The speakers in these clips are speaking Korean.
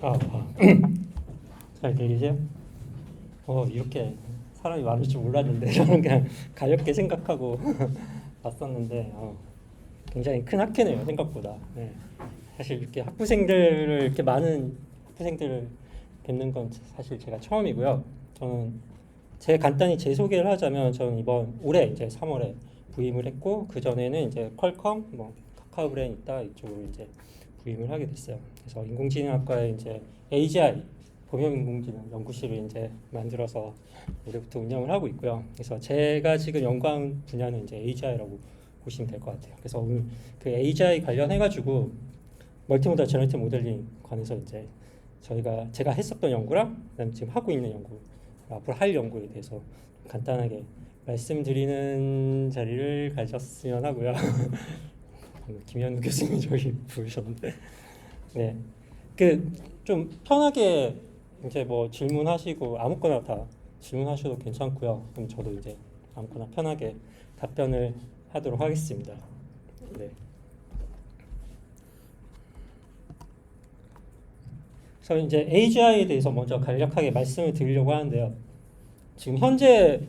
아, 잘 들리세요? 이렇게 사람이 많을 줄 몰랐는데 저는 그냥 가볍게 생각하고 왔었는데 굉장히 큰 학회네요 생각보다. 네. 사실 이렇게 학부생들을 이렇게 많은 학부생들을 뵙는 건 사실 제가 처음이고요. 저는 간단히 제 소개를 하자면 저는 이번 올해 이제 3월에 부임을 했고 그 전에는 이제 퀄컴, 뭐 카카오브레인 있다 이쪽으로 이제 부임을 하게 됐어요. 그래서 인공지능학과에 이제 AGI 범용인공지능 연구실을 이제 만들어서 올해부터 운영을 하고 있고요. 그래서 제가 지금 연구하는 분야는 이제 AGI라고 보시면 될 것 같아요. 그래서 오늘 그 AGI 관련해가지고 멀티모달 제너레이티브 모델링 관해서 이제 제가 했었던 연구랑 그다음에 지금 하고 있는 연구, 앞으로 할 연구에 대해서 간단하게 말씀드리는 자리를 가졌으면 하고요. 김현우 교수님이 저기 부르셨는데, 네, 그 좀 편하게 이제 뭐 질문하시고 아무거나 다 질문하셔도 괜찮고요. 그럼 저도 이제 아무거나 편하게 답변을 하도록 하겠습니다. 네. 그래서 이제 AGI에 대해서 먼저 간략하게 말씀을 드리려고 하는데요. 지금 현재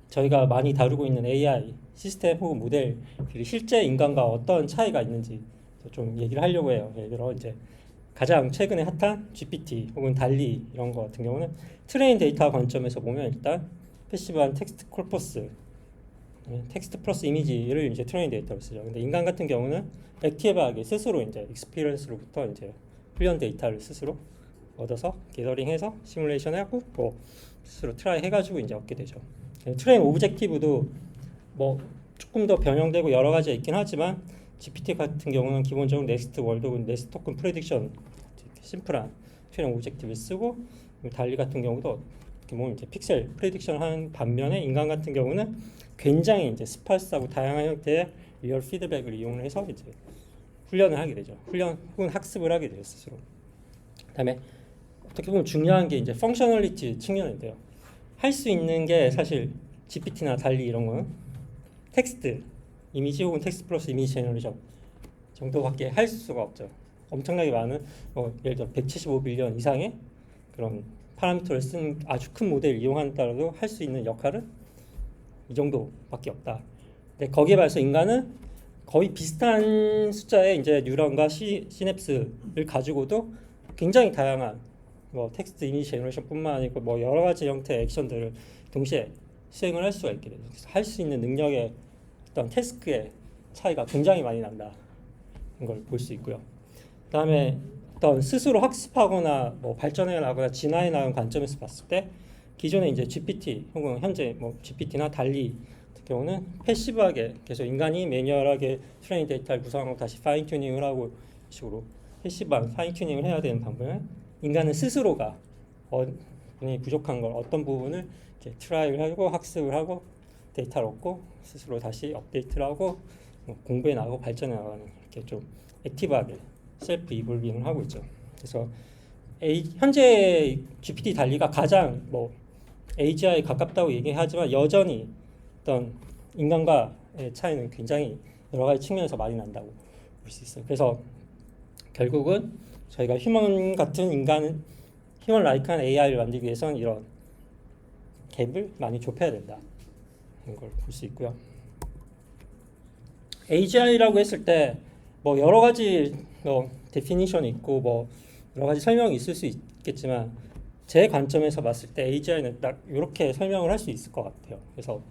저희가 많이 다루고 있는 AI 시스템 혹은 모델들이 실제 인간과 어떤 차이가 있는지 좀 얘기를 하려고 해요. 예를 들어 이제 가장 최근에 핫한 GPT 혹은 달리 이런 거 같은 경우는 트레인 데이터 관점에서 보면 일단 패시브한 텍스트 콜퍼스, 텍스트 플러스 이미지를 이제 트레인 데이터로 쓰죠. 근데 인간 같은 경우는 액티브하게 스스로 이제 익스피리언스로부터 이제 훈련 데이터를 스스로 얻어서 게더링해서 시뮬레이션하고 뭐 스스로 트라이 해가지고 이제 얻게 되죠. 트레인 오브젝티브도 뭐 조금 더 변형되고 여러 가지가 있긴 하지만 GPT 같은 경우는 기본적으로 넥스트 월드 혹은 넥스트 토큰 프레딕션 심플한 트레인 오브젝티브를 쓰고 달리 같은 경우도 어떻게 보면 이제 픽셀 프레딕션 하는 반면에 인간 같은 경우는 굉장히 이제 스파스하고 다양한 형태의 리얼 피드백을 이용해서 이제 훈련을 하게 되죠. 훈련 혹은 학습을 하게 돼요 스스로. 그다음에 어떻게 보면 중요한 게 이제 펑셔널리티 측면인데요. 할 수 있는 게 사실 GPT나 달리 이런 거는 텍스트, 이미지 혹은 텍스트 플러스 이미지 제너레이션 정도밖에 할 수가 없죠. 엄청나게 많은 예를 들어 175빌리언 이상의 그런 파라미터를 쓴 아주 큰 모델을 이용한다라도 할 수 있는 역할은 이 정도밖에 없다. 근데 거기에 비해서 인간은 거의 비슷한 숫자의 이제 뉴런과 시냅스를 가지고도 굉장히 다양한 뭐 텍스트 이미지 제너레이션뿐만 아니고 뭐 여러 가지 형태의 액션들을 동시에 수행을 할 수가 있게 되죠. 그래서 할 수 있는 능력의 어떤 태스크의 차이가 굉장히 많이 난다는 걸 볼 수 있고요. 그다음에 어떤 스스로 학습하거나 뭐 발전해 나가거나 진화해 나가는 관점에서 봤을 때 기존에 이제 GPT 혹은 현재 뭐 GPT나 달리 같은 경우는 패시브하게 계속 인간이 매뉴얼하게 트레이닝 데이터를 구성하고 다시 파인 튜닝을 하고 식으로 패시브한 파인 튜닝을 해야 되는 반면에 인간은 스스로가 본인이 부족한 걸 어떤 부분을 이렇게 트라이를 하고 학습을 하고 데이터를 얻고 스스로 다시 업데이트를 하고 공부해 나가고 발전해 나가는 이렇게 좀 액티브하게 셀프 이볼빙을 하고 있죠. 그래서 현재 GPT 달리가 가장 뭐 AGI에 가깝다고 얘기하지만 여전히 어떤 인간과의 차이는 굉장히 여러 가지 측면에서 많이 난다고 볼 수 있어요. 그래서 결국은 저희가 휴먼 같은 인간은 휴먼 라이크한 AI를 만들기 위해서는 이런 갭을 많이 좁혀야 된다는 걸 볼 수 있고요. AGI라고 했을 때 뭐 여러 가지 데피니션이 있고 뭐 여러 가지 설명이 있을 수 있겠지만 제 관점에서 봤을 때 AGI는 딱 이렇게 설명을 할 수 있을 것 같아요. 그래서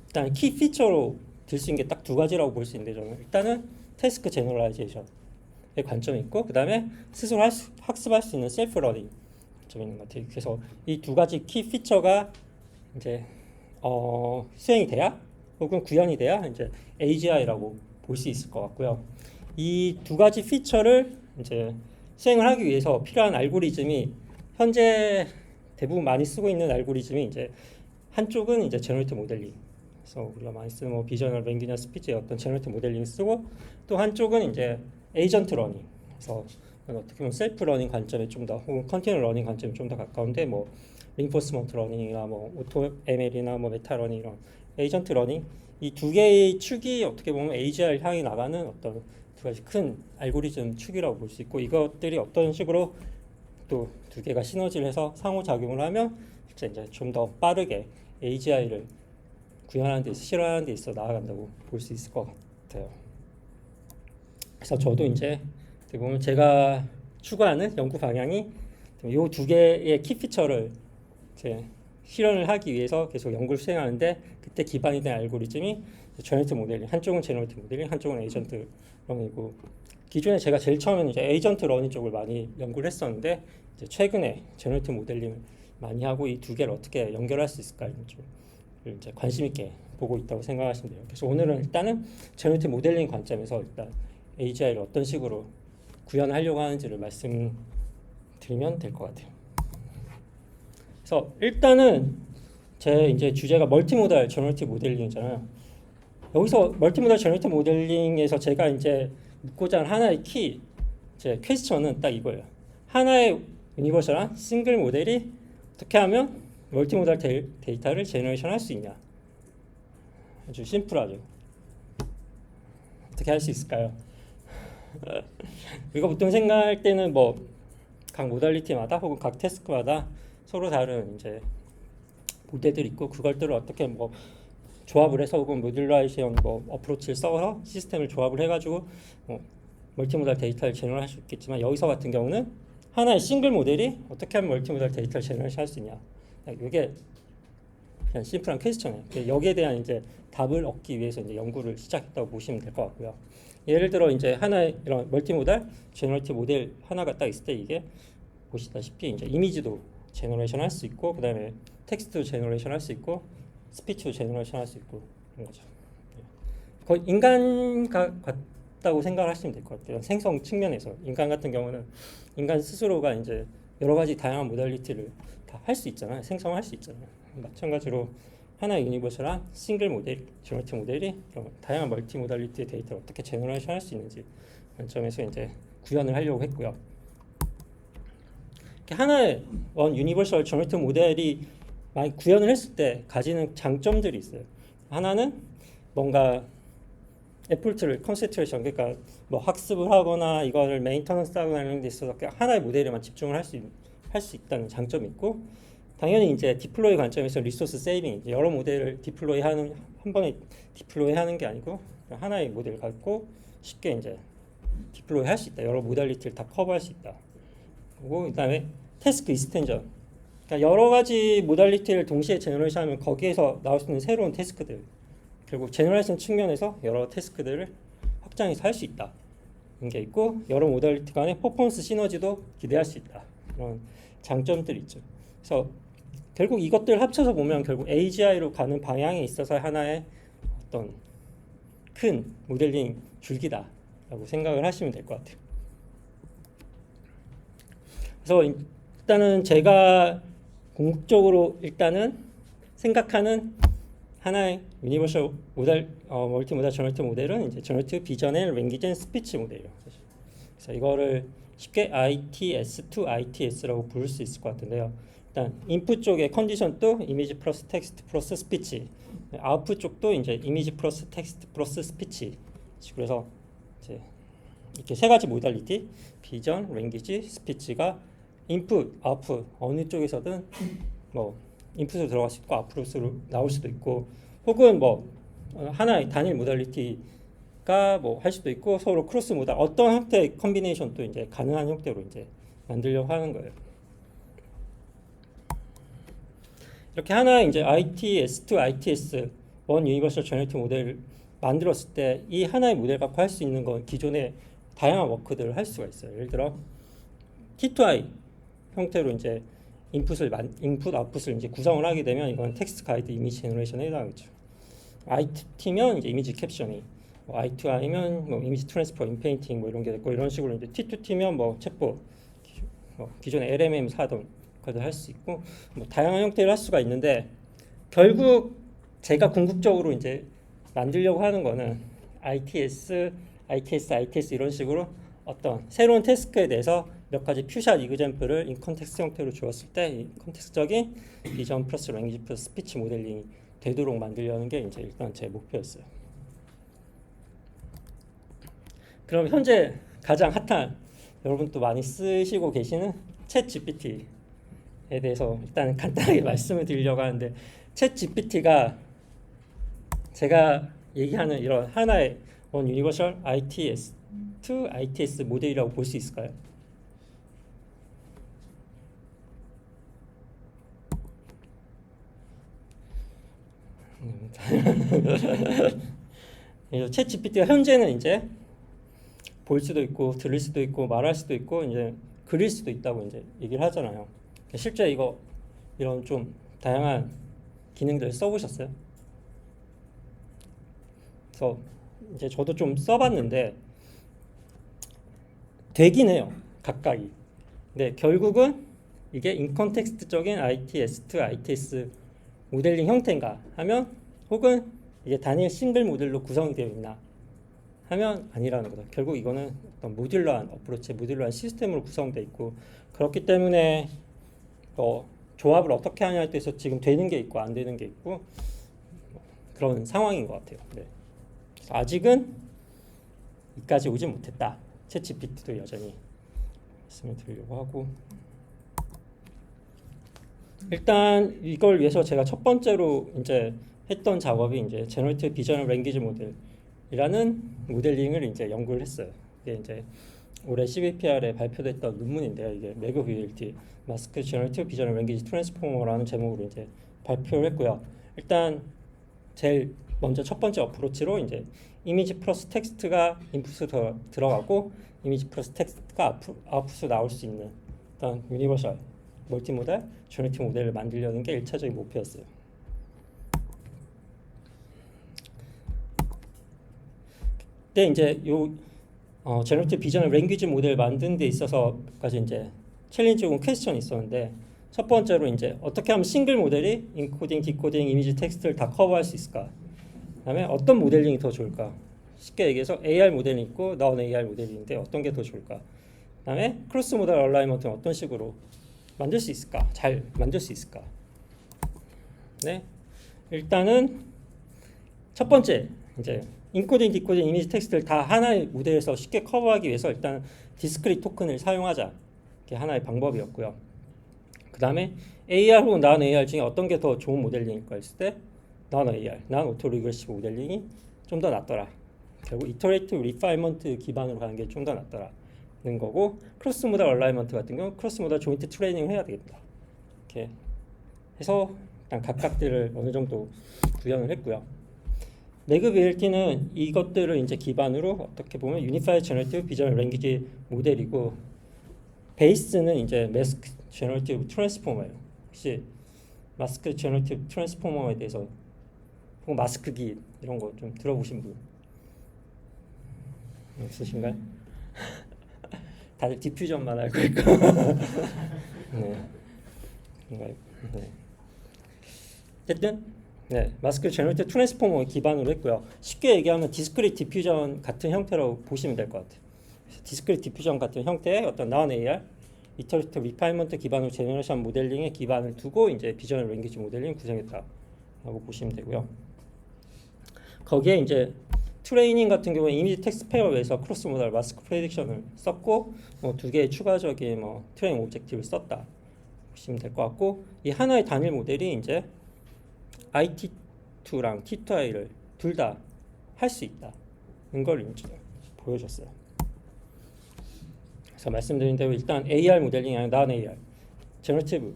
일단 키 피처로 들 수 있는 게 딱 두 가지라고 볼 수 있는데 저는 일단은 태스크 제너럴라이제이션의 관점이 있고 그 다음에 스스로 학습할 수 있는 셀프 러닝 관점이 있는 것 같아요. 그래서 이 두 가지 키 피처가 이제 수행이 돼야 혹은 구현이 돼야 이제 AGI라고 볼 수 있을 것 같고요. 이 두 가지 피처를 이제 수행을 하기 위해서 필요한 알고리즘이 현재 대부분 많이 쓰고 있는 알고리즘이 이제 한쪽은 이제 제너레이티브 모델링, 그래서 우리가 많이 쓰는 뭐 비저널 랭귀지 스피치의 어떤 제너레이티브 모델링을 쓰고 또 한쪽은 이제 에이전트 러닝, 그래서 어떻게 보면 셀프 러닝 관점에 좀 더 혹은 컨티뉴 러닝 관점에 좀 더 가까운데 뭐 링포스먼트 러닝이나 뭐 오토 ML이나 뭐 메타 러닝 이런 에이전트 러닝 이 두 개의 축이 어떻게 보면 AGI를 향해 나가는 어떤 두 가지 큰 알고리즘 축이라고 볼 수 있고, 이것들이 어떤 식으로 또 두 개가 시너지를 해서 상호작용을 하면 실제 이제 좀 더 빠르게 AGI를 구현하는 데 있어, 실현하는 데 있어 나아간다고 볼 수 있을 것 같아요. 그래서 저도 이제 보면 제가 추구하는 연구 방향이 이 두 개의 키 피처를 이제 실현을 하기 위해서 계속 연구를 수행하는데, 그때 기반이 된 알고리즘이 제너레이티브 모델링, 한쪽은 제너레이티브 모델링, 한쪽은 에이전트 런이고, 기존에 제가 제일 처음에는 이제 에이전트 러닝 쪽을 많이 연구를 했었는데, 이제 최근에 제너레이티브 모델링을 많이 하고 이 두 개를 어떻게 연결할 수 있을까 이런 쪽을 이제 관심 있게 보고 있다고 생각하시면 돼요. 그래서 오늘은 일단은 제너레이티브 모델링 관점에서 일단 AGI를 어떤 식으로 구현하려고 하는지를 말씀드리면 될 것 같아요. 그래서 일단은 제 이제 주제가 멀티모달 제너레이티브 모델링이잖아요. 여기서 멀티모달 제너레이티브 모델링에서 제가 이제 묻고자 하는 하나의 키 제 퀘스천은 딱 이거예요. 하나의 유니버셜한 싱글 모델이 어떻게 하면 멀티모달 데이터를 제너레이션 할 수 있냐. 아주 심플하죠. 어떻게 할 수 있을까요? 우리가 보통 생각할 때는 뭐 각 모달리티마다 혹은 각 태스크마다 서로 다른 이제 모델들이 있고, 그것들을 어떻게 뭐 조합을 해서 혹은 모듈라이제이션 뭐 어프로치를 써서 시스템을 조합을 해가지고 멀티모달 데이터를 제너레이션 할 수 있겠지만, 여기서 같은 경우는 하나의 싱글 모델이 어떻게 하면 멀티모달 데이터를 제너레이션 할 수 있냐. 이게 그냥 심플한 퀘스천이에요. 여기에 대한 이제 답을 얻기 위해서 이제 연구를 시작했다고 보시면 될 것 같고요. 예를 들어 이제 하나의 이런 멀티모달 제너레이티브 모델 하나가 딱 있을 때, 이게 보시다시피 이제 이미지도 제너레이션 할 수 있고, 그다음에 텍스트도 제너레이션 할 수 있고, 스피치도 제너레이션 할 수 있고 그런 거죠. 거의 인간 같다고 생각을 하시면 될 것 같아요. 생성 측면에서 인간 같은 경우는 인간 스스로가 이제 여러 가지 다양한 모달리티를 다 할 수 있잖아요. 생성할 수 있잖아요. 마찬가지로 하나의 유니버셜한 싱글 모델, 제너레이티브 모델이 다양한 멀티 모달리티의 데이터를 어떻게 제너레이션 할 수 있는지 관점에서 이제 구현을 하려고 했고요. 하나의 원 유니버셜 제너레이티브 모델이 많이 구현을 했을 때 가지는 장점들이 있어요. 하나는 뭔가 에포트를 컨센트레이션, 그러니까 뭐 학습을 하거나 이거를 메인터넌스 하거나 이런 데 있어서 하나의 모델에만 집중을 할 수 있다는 장점이 있고, 당연히 이제 디플로이 관점에서 리소스 세이빙, 여러 모델을 디플로이하는, 한 번에 디플로이하는 게 아니고 하나의 모델을 갖고 쉽게 이제 디플로이 할 수 있다. 여러 모달리티를 다 커버할 수 있다. 그리고 그다음에 태스크 익스텐전, 그러니까 여러 가지 모달리티를 동시에 제너레이션하면 거기에서 나올 수 있는 새로운 태스크들, 결국 제너레이션 측면에서 여러 태스크들을 확장해서 할 수 있다. 이런 게 있고, 여러 모달리티 간의 퍼포먼스 시너지도 기대할 수 있다. 이런 장점들이 있죠. 그래서 결국 이것들 합쳐서 보면 결국 AGI로 가는 방향에 있어서 하나의 어떤 큰 모델링 줄기다라고 생각을 하시면 될 것 같아요. 그래서 일단은 제가 궁극적으로 일단은 생각하는 하나의 유니버셜 모델, 멀티모달 제너레이티브 모델은 이제 제너레이티브 비전 앤 랭귀지 앤 스피치 모델이에요. 그래서 이거를 쉽게 ITS2 ITS라고 부를 수 있을 것 같은데요. 일단 인풋 쪽의 컨디션도 이미지 플러스 텍스트 플러스 스피치, 아웃풋 쪽도 이제 이미지 플러스 텍스트 플러스 스피치. 그래서 이제 이렇게 세 가지 모달리티, 비전, 랭귀지, 스피치가 인풋, 아웃풋 어느 쪽에서든 뭐 인풋으로 들어갈 수 있고 아웃풋으로 나올 수도 있고, 혹은 뭐 하나의 단일 모달리티가 뭐 할 수도 있고, 서로 크로스 모달 어떤 형태의 컨비네이션도 이제 가능한 형태로 이제 만들려고 하는 거예요. 이렇게 하나 이제 ITS2 ITS 원 유니버설 제너레이티브 모델을 만들었을 때 이 하나의 모델 갖고 할 수 있는 건 기존의 다양한 워크들을 할 수가 있어요. 예를 들어 T2I 형태로 이제 인풋 아웃풋을 이제 구성을 하게 되면 이건 텍스트 가이드 이미지 제너레이션에 해당하겠죠. I2T면 이제 이미지 캡션이, 뭐 I2I면 뭐 이미지 트랜스퍼, 인페인팅 뭐 이런 게 됐고, 이런 식으로 이제 T2T면 뭐 챗봇, 기존에 LMM 사던 것들 할 수 있고, 뭐 다양한 형태를 할 수가 있는데, 결국 제가 궁극적으로 이제 만들려고 하는 거는 ITS 이런 식으로 어떤 새로운 태스크에 대해서 몇 가지 퓨샷 이그젬플을 인컨텍스트 형태로 주었을 때 이 컨텍스트적인 비전 플러스 랭귀지 플러스 스피치 모델링이 되도록 만들려는 게 이제 일단 제 목표였어요. 그럼 현재 가장 핫한 여러분 또 많이 쓰시고 계시는 챗 GPT에 대해서 일단 간단하게 말씀을 드리려고 하는데 챗 GPT가 제가 얘기하는 이런 하나의 원 유니버셜 ITS to ITS 모델이라고 볼 수 있을까요? 챗 GPT가 현재는 이제 볼 수도 있고 들을 수도 있고 말할 수도 있고 이제 그릴 수도 있다고 이제 얘기를 하잖아요. 실제 이런 좀 다양한 기능들 써보셨어요? 그래서 이제 저도 좀 써봤는데 되긴 해요, 각각이. 근데 결국은 이게 인컨텍스트적인 ITS to ITS 모델링 형태인가 하면 혹은 이게 단일 싱글 모델로 구성이 되어 있나 하면 아니라는 거다. 결국 이거는 어떤 모듈러한 어프로치, 모듈러한 시스템으로 구성되어 있고 그렇기 때문에 조합을 어떻게 하냐에 따라서 지금 되는 게 있고 안 되는 게 있고 그런 상황인 것 같아요. 네. 그래서 아직은 이까지 오지 못했다. 챗 GPT도 여전히 말씀을 드리려고 하고 일단 이걸 위해서 제가 첫 번째로 이제 했던 작업이 이제 제너레이티브 비저널 랭귀지 모델이라는 모델링을 이제 연구를 했어요. 이게 이제 올해 CVPR에 발표됐던 논문인데요. 이게 매그 VLT 마스크 제너레이티브 비저널 랭귀지 트랜스포머라는 제목으로 이제 발표를 했고요. 일단 제일 먼저 첫 번째 어프로치로 이제 이미지 플러스 텍스트가 인풋으로 들어가고 이미지 플러스 텍스트가 아웃풋으로 나올 수 있는 어떤 유니버셜 멀티모달 제너레이티브 모델을 만들려는 게 1차적인 목표였어요. 근데 이제 제너레이티브 비저널 랭귀지 모델 만드는 데 있어서까지 이제 챌린지 혹은 퀘스천이 있었는데 첫 번째로 이제 어떻게 하면 싱글 모델이 인코딩, 디코딩, 이미지 텍스트를 다 커버할 수 있을까? 그다음에 어떤 모델링이 더 좋을까? 쉽게 얘기해서 AR 모델이 있고 non AR 모델이 있는데 어떤 게 더 좋을까? 그다음에 크로스 모델 얼라이먼트는 어떤 식으로 만들 수 있을까? 잘 만들 수 있을까? 네, 일단은 첫 번째 이제 인코딩, 디코딩, 이미지 텍스트를 다 하나의 모델에서 쉽게 커버하기 위해서 일단 디스크릿 토큰을 사용하자. 이게 하나의 방법이었고요. 그 다음에 AR 혹은 non AR 중에 어떤 게 더 좋은 모델링일까 했을 때 non AR, non auto regressive 모델링이 좀 더 낫더라. 결국 이터레이티브 리파이먼트 기반으로 가는 게 좀 더 낫더라는 거고 크로스 모델 얼라이먼트 같은 경우 크로스 모델 조인트 트레이닝을 해야 되겠다. 이렇게 해서 일단 각각들을 어느 정도 구현을 했고요. 매그 VLT는 이것들을 이제 기반으로 어떻게 보면 유니파이드 제너레이티브 비저널 랭귀지 모델이고 베이스는 이제 마스크 제너레이티브 트랜스포머예요. 혹시 마스크 제너레이티브 트랜스포머에 대해서 혹은 마스크기 이런 거 좀 들어보신 분 없으신가요? 다들 디퓨전만 알고 있고 네. 그런가요? 네. 어쨌든 마스크 제너레이티브 트랜스포머 기반으로 했고요. 쉽게 얘기하면 디스크릿 디퓨전 같은 형태라고 보시면 될 것 같아요. 디스크릿 디퓨전 같은 형태의 어떤 non AR 이터레이티브 리파이먼트 기반으로 제너레이션 모델링에 기반을 두고 이제 비저널 랭귀지 모델링 구성했다라고 보시면 되고요. 거기에 이제 트레이닝 같은 경우에 이미지 텍스트 페어에서 크로스 모델 마스크 프레딕션을 썼고 두 개의 추가적인 트레이닝 오브젝티브를 썼다 보시면 될 것 같고 이 하나의 단일 모델이 이제 IT2랑 T2I를 둘 다 할 수 있다는 걸 이제 보여줬어요. 그래서 말씀드린 대로 일단 AR 모델링이 아니라 non AR 제너레이티브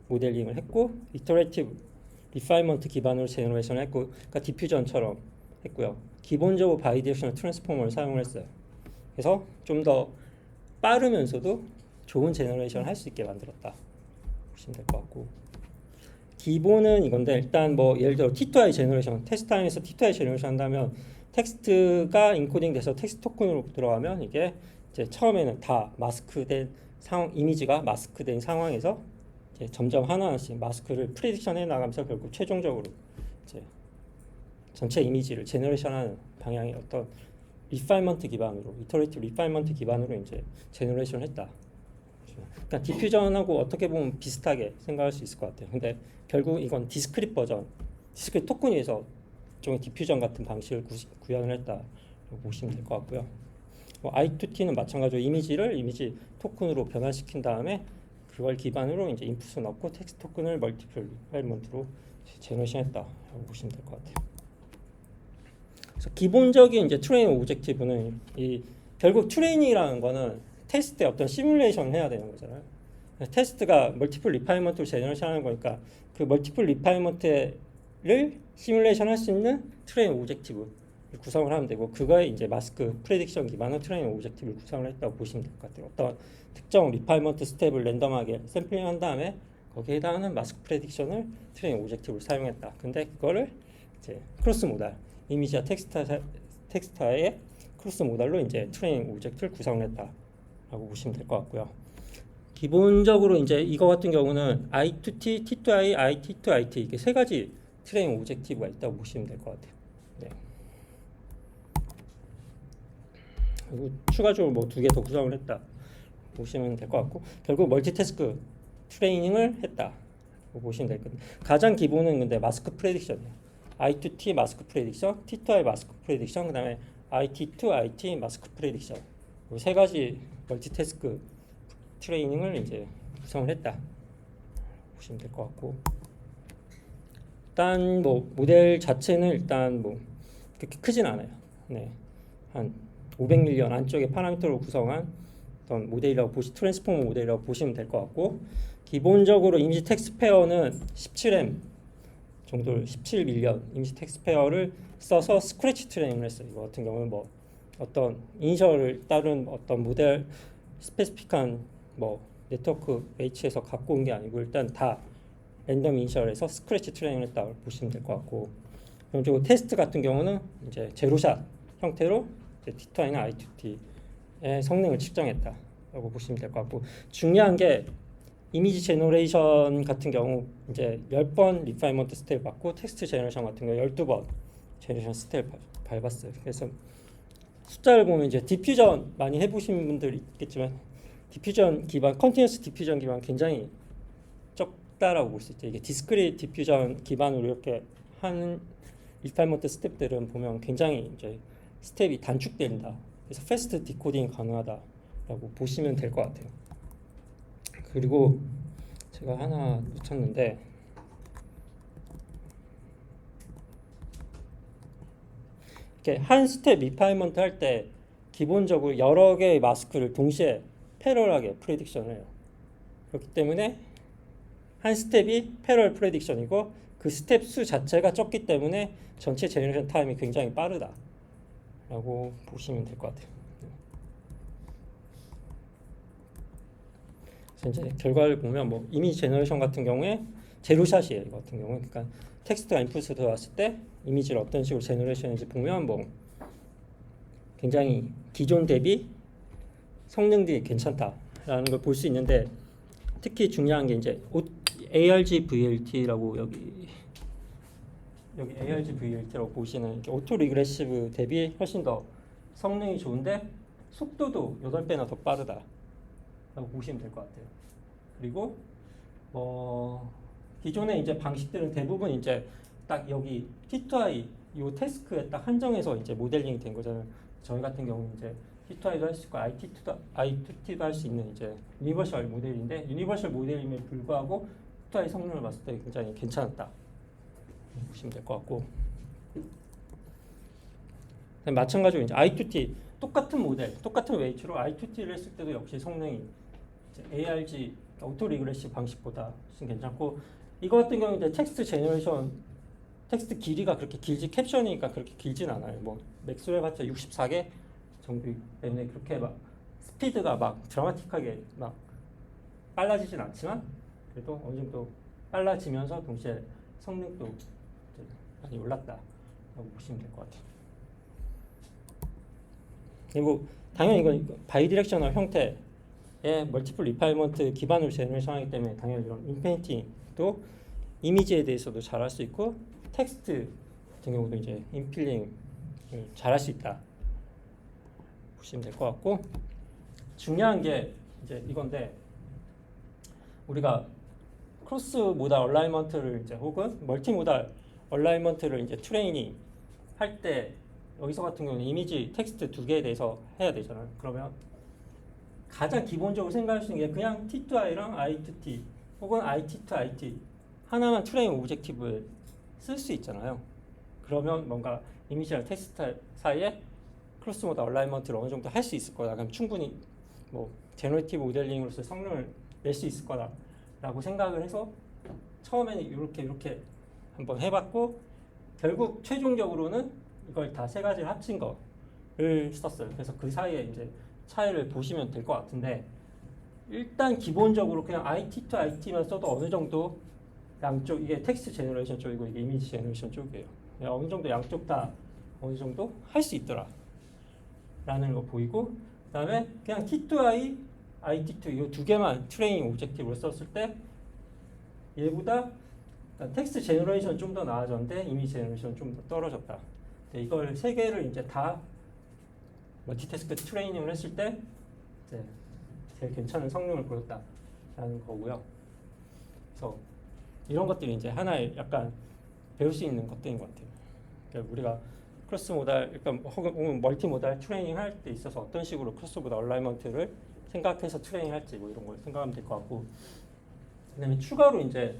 모델링을 했고 이터레이티브 리파이먼트 기반으로 제너레이션을 했고 그러니까 디퓨전처럼 했고요. 기본적으로 바이디렉셔널 트랜스포머를 사용을 했어요. 그래서 좀 더 빠르면서도 좋은 제너레이션을 할 수 있게 만들었다 보시면 될 것 같고 기본은 이건데 일단 예를 들어 T2I 제너레이션 테스트 타임에서 T2I 제너레이션 한다면 텍스트가 인코딩 돼서 텍스트 토큰으로 들어가면 이게 이제 처음에는 다 마스크된 상황 이미지가 마스크된 상황에서 이제 점점 하나하나씩 마스크를 프레딕션 해 나가면서 결국 최종적으로 이제 전체 이미지를 제너레이션하는 방향의 어떤 리파이먼트 기반으로 이터레이티브 리파이먼트 기반으로 이제 제너레이션을 했다. 그러니까 디퓨전하고 어떻게 보면 비슷하게 생각할 수 있을 것 같아요. 근데 결국 이건 디스크릿 버전, 디스크릿 토큰에서 일종의 디퓨전 같은 방식을 구현을 했다고 보시면 될 것 같고요. 뭐 I2T는 마찬가지로 이미지를 이미지 토큰으로 변환시킨 다음에 그걸 기반으로 이제 인풋을 넣고 텍스트 토큰을 멀티플 리파이먼트로 제너레이션했다라고 보시면 될 것 같아요. 그래서 기본적인 이제 트레이닝 오브젝티브는 이 결국 트레이닝이라는 거는 테스트의 어떤 시뮬레이션을 해야 되는 거잖아요. 테스트가 멀티플 리파이먼트로 제너레이션하는 거니까 그 멀티플 리파이먼트를 시뮬레이션 할 수 있는 트레이닝 오브젝티브 구성을 하면 되고 그거에 이제 마스크 프레딕션 기반의 트레이닝 오브젝티브를 구성을 했다고 보시면 될 것 같아요. 어떤 특정 리파이먼트 스텝을 랜덤하게 샘플링한 다음에 거기에 해당하는 마스크 프레딕션을 트레이닝 오브젝티브를 사용했다. 근데 그거를 이제 크로스 모달 이미지와 텍스트의 크로스 모달로 이제 트레이닝 오브젝트를 구성했다라고 보시면 될 것 같고요. 기본적으로 이제 이거 같은 경우는 I2T, T2I, IT2IT 이게 세 가지 트레이닝 오브젝티브가 있다고 보시면 될 것 같아요. 네. 그리고 추가적으로 뭐 두 개 더 구성을 했다 보시면 될 것 같고 결국 멀티태스크 트레이닝을 했다 보시면 될 겁니다. 가장 기본은 근데 마스크 프레딕션이에요. I2T 마스크 프레딕션, T2I 마스크 프레딕션, 그 다음에 IT2IT 마스크 프레딕션 이 세 가지 멀티태스크 트레이닝을 이제 구성을 했다 보시면 될 것 같고 일단 뭐 모델 자체는 일단 뭐 그렇게 크진 않아요. 네, 한 500밀리언 안쪽의 파라미터로 구성한 어떤 모델이라고 트랜스포머 모델이라고 보시면 될 것 같고 기본적으로 이미지 텍스트 페어는 17M 정도 17밀리언 이미지 텍스트 페어를 써서 스크래치 트레이닝을 했어요. 이거 같은 경우는 뭐 어떤 이니셜을 따른 어떤 모델 스페시픽한 뭐 네트워크 H에서 갖고 온 게 아니고 일단 다 랜덤 이니셜에서 스크래치 트레이닝을 했다고 보시면 될 것 같고 그리고 테스트 같은 경우는 이제 제로샷 형태로 T2I나 I2T의 성능을 측정했다라고 보시면 될 것 같고 중요한 게 이미지 제너레이션 같은 경우 이제 10번 리파이먼트 스텝 받고 텍스트 제너레이션 같은 경우 12번 제너레이션 스텝 밟았어요. 그래서 숫자를 보면 이제 디퓨전 많이 해보신 분들 있겠지만 디퓨전 기반, 컨티뉴어스 디퓨전 기반 굉장히 적다라고 볼 수 있죠. 이게 디스크릿 디퓨전 기반으로 이렇게 하는 리파이먼트 스텝들은 보면 굉장히 이제 스텝이 단축된다. 그래서 패스트 디코딩이 가능하다라고 보시면 될 것 같아요. 그리고 제가 하나 놓쳤는데 이렇게 한 스텝 리파이먼트 할 때 기본적으로 여러 개의 마스크를 동시에 패러럴하게 프레딕션을 해요. 그렇기 때문에 한 스텝이 패러럴 프레딕션이고 그 스텝 수 자체가 적기 때문에 전체 제너레이션 타임이 굉장히 빠르다라고 보시면 될 것 같아요. 그래서 이제 결과를 보면 뭐 이미지 제너레이션 같은 경우에 제로샷이에요. 이거 같은 경우는 그러니까 텍스트가 인풋으로 들어왔을 때 이미지를 어떤 식으로 제너레이션인지 보면 뭐 굉장히 기존 대비 성능들이 괜찮다라는 걸 볼 수 있는데 특히 중요한 게 이제 ARG VLT라고 여기 ARG VLT라고 보시는 오토 리그레시브 대비 훨씬 더 성능이 좋은데 속도도 8배나 더 빠르다라고 보시면 될 것 같아요. 그리고 기존의 이제 방식들은 대부분 이제 딱 여기 T2I 이 태스크에 딱 한정해서 이제 모델링이 된 거잖아요. 저희 같은 경우는 이제 T2I도 할 수 있고 I2T도 할 수 있는 이제 유니버셜 모델인데 유니버셜 모델임에 불구하고 T2I 성능을 봤을 때 굉장히 괜찮았다 보시면 될 것 같고 마찬가지로 이제 I2T 똑같은 모델, 똑같은 웨이트로 I2T를 했을 때도 역시 성능이 이제 ARG 오토 리그레시브 방식보다 훨씬 괜찮고 이거 같은 경우 이제 텍스트 제너레이션 텍스트 길이가 그렇게 길지 캡션이니까 그렇게 길진 않아요. 뭐 맥스로 해봤자 64개 정도 때문에 그렇게 막 스피드가 막 드라마틱하게 막 빨라지진 않지만 그래도 어느 정도 빨라지면서 동시에 성능도 많이 올랐다라고 보시면 될 것 같아요. 그리고 당연히 이건 바이디렉셔널 형태의 멀티플 리파이먼트 기반으로 제너레이션하기 때문에 당연히 이런 인페인팅도 이미지에 대해서도 잘할 수 있고 텍스트 같은 경우도 이제 인필링을 잘할 수 있다 보시면 될 것 같고 중요한 게 이제 이건데 우리가 크로스 모달 얼라이먼트를 이제 혹은 멀티 모달 얼라이먼트를 이제 트레이닝 할 때 여기서 같은 경우는 이미지, 텍스트 두 개에 대해서 해야 되잖아요. 그러면 가장 기본적으로 생각할 수 있는 게 그냥 T2I랑 I2T 혹은 IT2IT 하나만 트레인 오브젝티브에 쓸 수 있잖아요. 그러면 뭔가 이미지랑 텍스트 사이에 크로스 모드 얼라이먼트를 어느 정도 할 수 있을 거다. 그럼 충분히 뭐 제너레이티브 모델링으로서 성능을 낼 수 있을 거다라고 생각을 해서 처음에는 이렇게 한번 해봤고 결국 최종적으로는 이걸 다 세 가지를 합친 거를 썼어요. 그래서 그 사이에 이제 차이를 보시면 될 것 같은데 일단 기본적으로 그냥 IT to IT만 써도 어느 정도 양쪽 이게 텍스트 제너레이션 쪽이고 이게 이미지 제너레이션 쪽이에요. 어느 정도 양쪽 다 어느 정도 할 수 있더라 라는 거 보이고 그다음에 그냥 T2I, IT2 이 두 개만 트레이닝 오브젝티브로 썼을 때 얘보다 텍스트 제너레이션 좀 더 나아졌는데 이미지 제너레이션 좀 더 떨어졌다. 이걸 세 개를 이제 다 멀티태스크 트레이닝을 했을 때 이제 제일 괜찮은 성능을 보였다라는 거고요. 그래서 이런 것들이 이제 하나의 약간 배울 수 있는 것들인 것 같아요. 그러니까 우리가 크로스 모달, 그러니까 혹은 멀티 모달 트레이닝 할 때 있어서 어떤 식으로 크로스 모달 얼라이먼트를 생각해서 트레이닝 할지 뭐 이런 걸 생각하면 될 것 같고, 그다음에 추가로 이제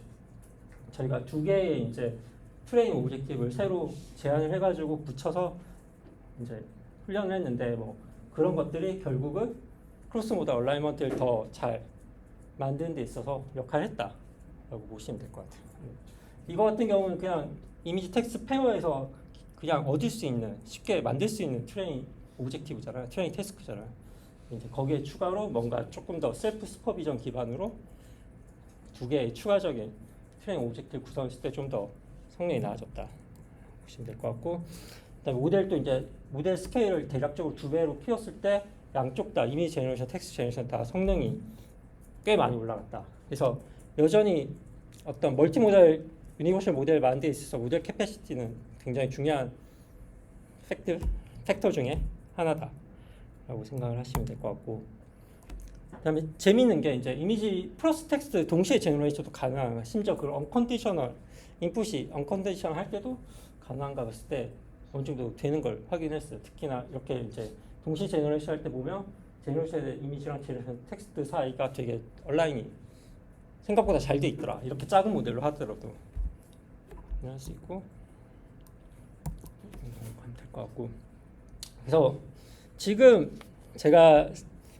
저희가 두 개의 이제 트레이닝 오브젝티브를 새로 제안을 해가지고 붙여서 이제 훈련을 했는데 뭐 그런 것들이 결국은 크로스 모달 얼라이먼트를 더 잘 만드는 데 있어서 역할을 했다라고 보시면 될 것 같아요. 이거 같은 경우는 그냥 이미지 텍스트 페어에서 그냥 얻을 수 있는 쉽게 만들 수 있는 트레이닝 오브젝티브잖아요. 트레이닝 태스크잖아요. 이제 거기에 추가로 뭔가 조금 더 셀프 슈퍼비전 기반으로 두 개의 추가적인 트레이닝 오브젝트를 구성했을 때 좀 더 성능이 나아졌다 보시면 될 것 같고, 그다음에 모델도 이제 모델 스케일을 대략적으로 2배로 키웠을 때 양쪽 다 이미지 제너레이션, 텍스트 제너레이션 다 성능이 꽤 많이 올라갔다. 그래서 여전히 어떤 멀티 모델 유니버셜 모델을 만드는 데 있어서 모델 캐패시티는 굉장히 중요한 팩터 중에 하나다라고 생각을 하시면 될 것 같고, 그다음에 재미있는 게 이제 이미지 플러스 텍스트 동시에 제너레이션도 가능한, 심지어 그 언컨디셔널 인풋이 언컨디셔널 할 때도 가능한가 봤을 때 어느 정도 되는 걸 확인했어요. 특히나 이렇게 이제 동시 제너레이션 할 때 보면 제너레이션 이미지랑 제너레이션 텍스트 사이가 되게 얼라인이 생각보다 잘 돼 있더라. 이렇게 작은 모델로 하더라도 할 수 있고 하면 될 것 같고, 그래서 지금 제가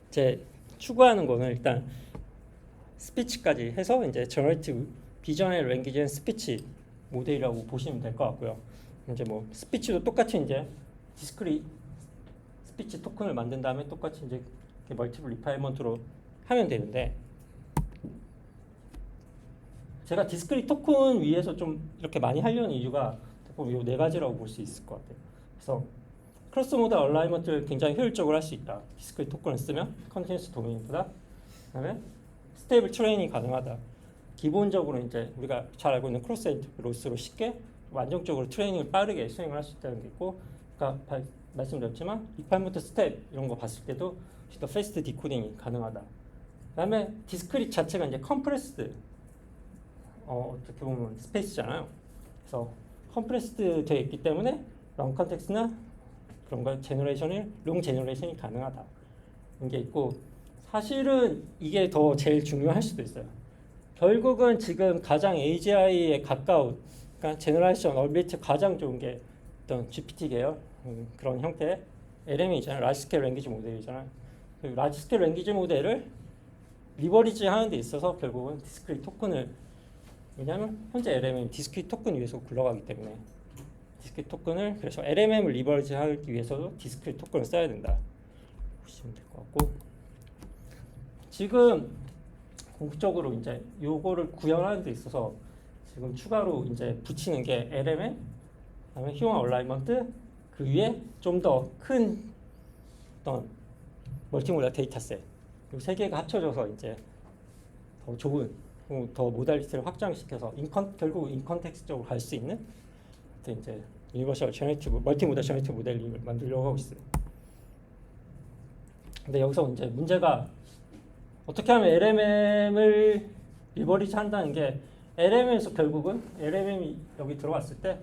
이제 추구하는 거는 일단 스피치까지 해서 이제 저너레이티브 비전의 랭귀지 앤 스피치 모델이라고 보시면 될 것 같고요. 이제 뭐 스피치도 똑같이 이제 디스크릿 스피치 토큰을 만든 다음에 똑같이 이제 멀티플 리파이먼트로 하면 되는데, 제가 디스크릿 토큰 위에서 좀 이렇게 많이 하려는 이유가 이 네 가지라고 볼 수 있을 것 같아요. 그래서 크로스 모드 얼라이먼트를 굉장히 효율적으로 할 수 있다. 디스크릿 토큰을 쓰면 컨티뉴스 도메인보다. 그다음에 스테이블 트레이닝이 가능하다. 기본적으로 이제 우리가 잘 알고 있는 크로스 엔드 로스로 쉽게 안정적으로 트레이닝을 빠르게 수행을 할 수 있다는 게 있고, 그러니까 말씀드렸지만 리파이먼트 스텝 이런 거 봤을 때도 더 패스트 디코딩이 가능하다. 그다음에 디스크릿 자체가 이제 컴프레스드 어떻게 보면 스페이스잖아요. 그래서 컴프레스드 되어 있기 때문에 롱 컨텍스트나 그런 거 제너레이션이 롱 제너레이션이 가능하다. 이런 게 있고, 사실은 이게 더 제일 중요할 수도 있어요. 결국은 지금 가장 AGI에 가까운, 그러니까 제너레이션 얼비트 가장 좋은 게 어떤 GPT 계열 그런 형태의 LM이잖아요. 라지 스케일 랭귀지 모델이잖아요. 라지 스케일 랭귀지 모델을 리버리지 하는 데 있어서 결국은 디스크릿 토큰을, 왜냐하면 현재 LM은 디스크릿 토큰 위에서 굴러가기 때문에 디스크릿 토큰을, 그래서 LM을 리버리지 하기 위해서도 디스크릿 토큰을 써야 된다 보시면 될 것 같고, 지금 공식적으로 이제 요거를 구현하는 데 있어서 지금 추가로 이제 붙이는 게 LMM, 그다음에 휴먼 얼라이먼트, 그 위에 좀 더 큰 어떤 멀티모달 데이터셋, 이 세 개가 합쳐져서 이제 더 좋은, 더 모달리티를 확장시켜서 결국 인컨텍스트적으로 갈 수 있는 이제 유니버셜 제너레이티브 멀티모달 제너레이티브 모델링을 만들려고 하고 있어요. 근데 여기서 이제 문제가 어떻게 하면 LMM을 리버리지 한다는 게, LMM에서 결국은 LMM이 여기 들어갔을 때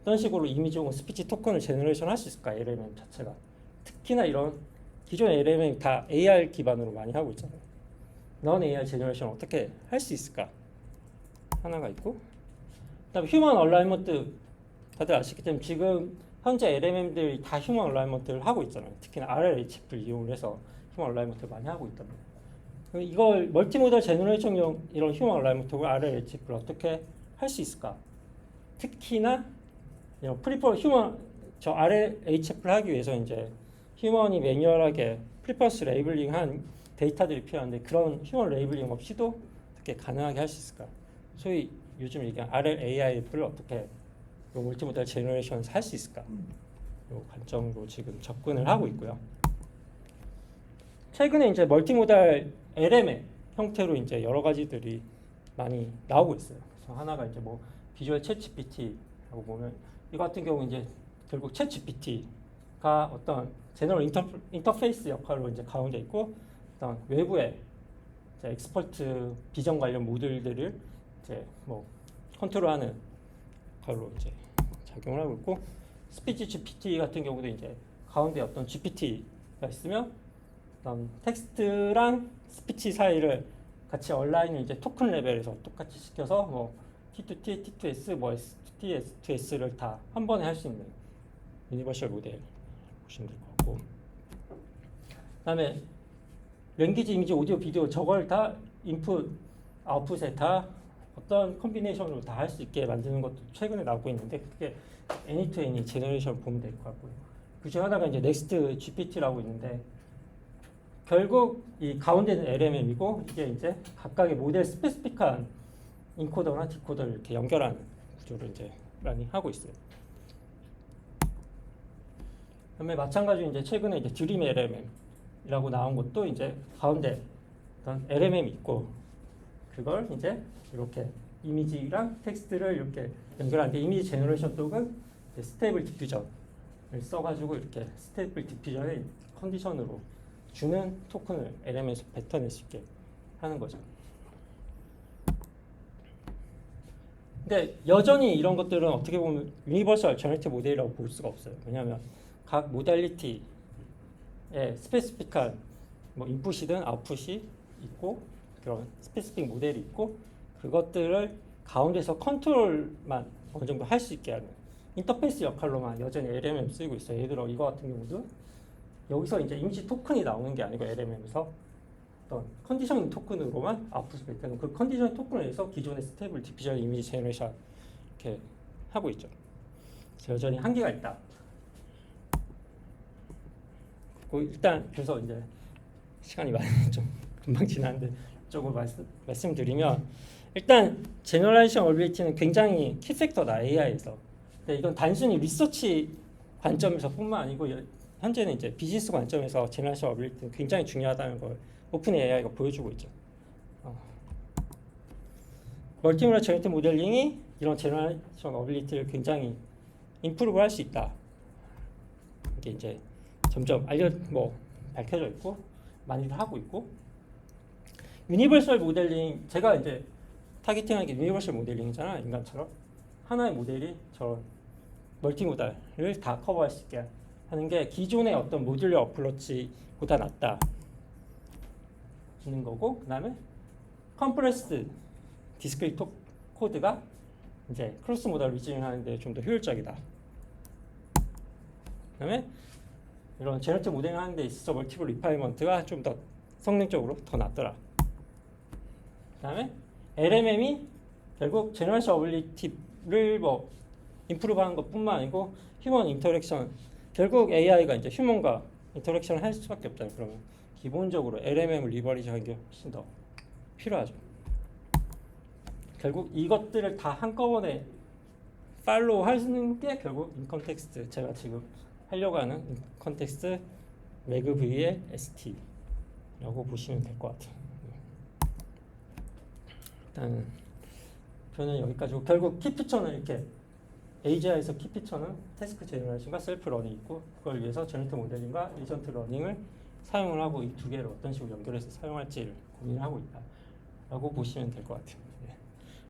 어떤 식으로 이미지 혹은 스피치 토큰을 제너레이션 할 수 있을까? LLM 자체가. 특히나 이런 기존 LLM 다 AR 기반으로 많이 하고 있잖아요. 넌 AI 제너레이션 어떻게 할 수 있을까? 하나가 있고, 그다음에 휴먼 얼라이먼트 다들 아시겠지만 지금 현재 LLM들이 다 휴먼 얼라이먼트를 하고 있잖아요. 특히나 RLHF를 이용해서 휴먼 얼라이먼트를 많이 하고 있단 말이에요. 이걸 멀티모델 제너레이션용 이런 휴먼 얼라이먼트와 RLHF를 어떻게 할 수 있을까? 특히나 이런 프리퍼 휴먼 저 RLHF를 하기 위해서 이제 휴먼이 매뉴얼하게 프리퍼런스 레이블링한 데이터들이 필요한데 그런 휴먼 레이블링 없이도 어떻게 가능하게 할 수 있을까? 소위 요즘 얘기한 RLAI를 어떻게 멀티모델 제너레이션에서 할 수 있을까? 이 관점으로 지금 접근을 하고 있고요. 최근에 이제 멀티모델 LM의 형태로 이제 여러 가지들이 많이 나오고 있어요. 그래서 하나가 이제 뭐 비주얼 챗 GPT라고 보면 이 같은 경우 이제 결국 챗 GPT가 어떤 제너럴 인터페이스 역할로 이제 가운데 있고 어떤 외부의 이제 엑스퍼트 비전 관련 모듈들을 이제 뭐 컨트롤하는 역할로 이제 작용을 하고 있고 스피치 GPT 같은 경우도 이제 가운데 어떤 GPT가 있으면 어떤 텍스트랑 스피치 사이를 같이 얼라인을 이제 토큰 레벨에서 똑같이 시켜서 뭐 T2T, T2S, 뭐 S2T, S2S를 다 한 번에 할 수 있는 유니버셜 모델 보시면 될 것 같고, 그다음에 랭귀지, 이미지, 오디오, 비디오 저걸 다 인풋, 아웃풋에 다 어떤 컨비네이션으로 다 할 수 있게 만드는 것도 최근에 나오고 있는데 그게 애니2애니 제너레이션 보면 될 것 같고요. 그 중 하나가 이제 넥스트 GPT라고 있는데 결국 이 가운데는 LMM이고 이게 이제 각각의 모델 스페시픽한 인코더나 디코더를 이렇게 연결하는 구조를 이제 많이 하고 있어요. 그다음에 마찬가지로 이제 최근에 이제 드림 LMM이라고 나온 것도 이제 가운데 어떤 LMM이 있고 그걸 이제 이렇게 이미지랑 텍스트를 이렇게 연결하는데 이미지 제너레이션 쪽은 스테이블 디퓨전을 써가지고 이렇게 스테이블 디퓨전의 컨디션으로 주는 토큰을 LM에서 뱉어낼 수 있게 하는 거죠. 근데 여전히 이런 것들은 어떻게 보면 유니버설 제너레이티브 모델이라고 볼 수가 없어요. 왜냐하면 각 모달리티에 스페시픽한 뭐 인풋이든 아웃풋이 있고 그런 스페시픽 모델이 있고 그것들을 가운데서 컨트롤만 어느 정도 할 수 있게 하는 인터페이스 역할로만 여전히 LMM 쓰이고 있어요. 예를 들어 이거 같은 경우도 여기서 이제 이미지 토큰이 나오는 게 아니고 LMM에서 어떤 컨디션 토큰으로만 아웃풋을 뱉는 그 컨디션 토큰을 해서 기존의 스테이블 디퓨전 이미지 제너레이션 이렇게 하고 있죠. 여전히 한계가 있다. 일단 그래서 이제 시간이 많이 좀 금방 지났는데 조금 말씀드리면 일단 제너레이션 어빌리티는 굉장히 키팩터다 AI에서. 근데 이건 단순히 리서치 관점에서뿐만 아니고 현재는 이제 비즈니스 관점에서 제너레이션 어빌리티는 굉장히 중요하다는 걸 오픈 AI가 보여주고 있죠. 멀티모델 제너레이티브 모델링이 이런 제너레이션 어빌리티를 굉장히 임프루브 할 수 있다. 이게 이제 점점 밝혀져 있고 많이들 하고 있고 유니버설 모델링 제가 이제 타겟팅하는 게 유니버설 모델링이잖아. 인간처럼 하나의 모델이 저 멀티모달을 다 커버할 수 있게 하는 게 기존의 어떤 모듈러 어프로치보다 낫다 있는 거고, 그 다음에 컴프레스드 디스크리트 코드가 이제 크로스 모달 리즈닝 하는데 좀 더 효율적이다. 그 다음에 이런 제너레이티브 모델링 하는 데 있어서 멀티플 리파이먼트가 좀 더 성능적으로 더 낫더라. 그 다음에 LMM이 결국 제너레이션 어빌리티를 뭐 임프루브 하는 것뿐만 아니고 휴먼 인터랙션, 결국 AI가 이제 휴먼과 인터랙션을 할 수밖에 없잖아요. 그러면 기본적으로 LMM을 리버리지 하는 게 훨씬 더 필요하죠. 결국 이것들을 다 한꺼번에 팔로우 하는 게 결국 인컨텍스트, 제가 지금 하려고 하는 인컨텍스트 매그 V의 ST라고 보시면 될 것 같아요. 일단 표는 여기까지고, 결국 키피처는 이렇게 AGI에서 키피처는 태스크 제너레이션과 셀프 러닝이 있고, 그걸 위해서 제너레이티브 모델링과 에이전트 러닝을 사용을 하고 이 두 개를 어떤 식으로 연결해서 사용할지를 고민을 하고 있다라고 보시면 될 것 같아요.